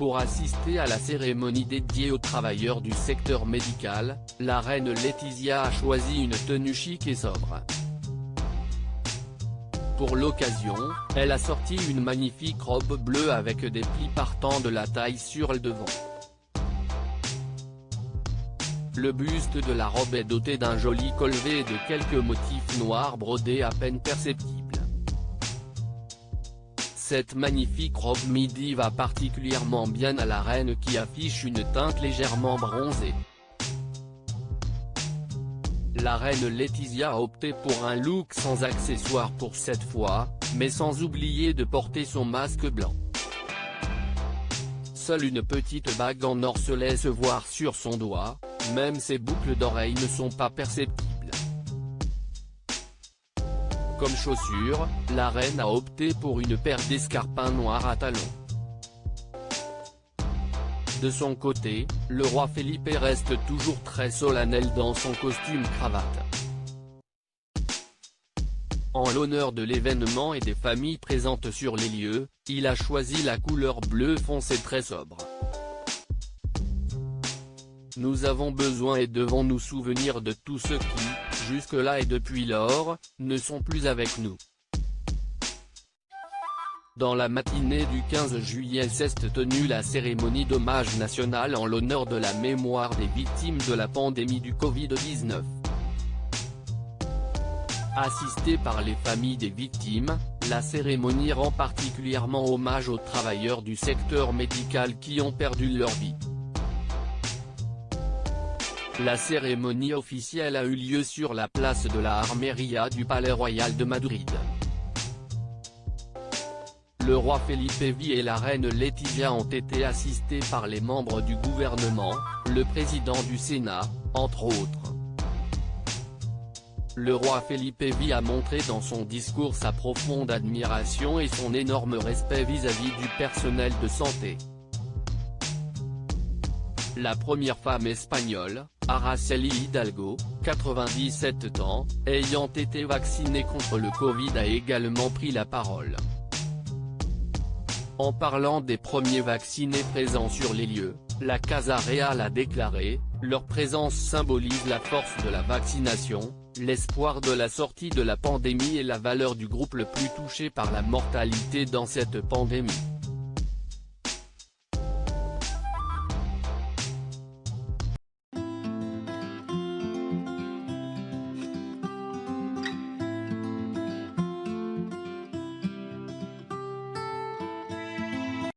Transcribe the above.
Pour assister à la cérémonie dédiée aux travailleurs du secteur médical, la reine Laetitia a choisi une tenue chic et sobre. Pour l'occasion, elle a sorti une magnifique robe bleue avec des plis partant de la taille sur le devant. Le buste de la robe est doté d'un joli collet et de quelques motifs noirs brodés à peine perceptibles. Cette magnifique robe midi va particulièrement bien à la reine qui affiche une teinte légèrement bronzée. La reine Laetitia a opté pour un look sans accessoires pour cette fois, mais sans oublier de porter son masque blanc. Seule une petite bague en or se laisse voir sur son doigt, même ses boucles d'oreilles ne sont pas perceptibles. Comme chaussure, la reine a opté pour une paire d'escarpins noirs à talons. De son côté, le roi Felipe reste toujours très solennel dans son costume cravate. En l'honneur de l'événement et des familles présentes sur les lieux, il a choisi la couleur bleu foncé très sobre. Nous avons besoin et devons nous souvenir de tous ceux qui, jusque-là et depuis lors, ne sont plus avec nous. Dans la matinée du 15 juillet s'est tenue la cérémonie d'hommage national en l'honneur de la mémoire des victimes de la pandémie du Covid-19. Assistée par les familles des victimes, la cérémonie rend particulièrement hommage aux travailleurs du secteur médical qui ont perdu leur vie. La cérémonie officielle a eu lieu sur la place de la Armeria du Palais Royal de Madrid. Le roi Felipe V et la reine Laetitia ont été assistés par les membres du gouvernement, le président du Sénat, entre autres. Le roi Felipe V a montré dans son discours sa profonde admiration et son énorme respect vis-à-vis du personnel de santé. La première femme espagnole, Araceli Hidalgo, 97 ans, ayant été vaccinée contre le Covid a également pris la parole. En parlant des premiers vaccinés présents sur les lieux, la Casa Real a déclaré « Leur présence symbolise la force de la vaccination, l'espoir de la sortie de la pandémie et la valeur du groupe le plus touché par la mortalité dans cette pandémie.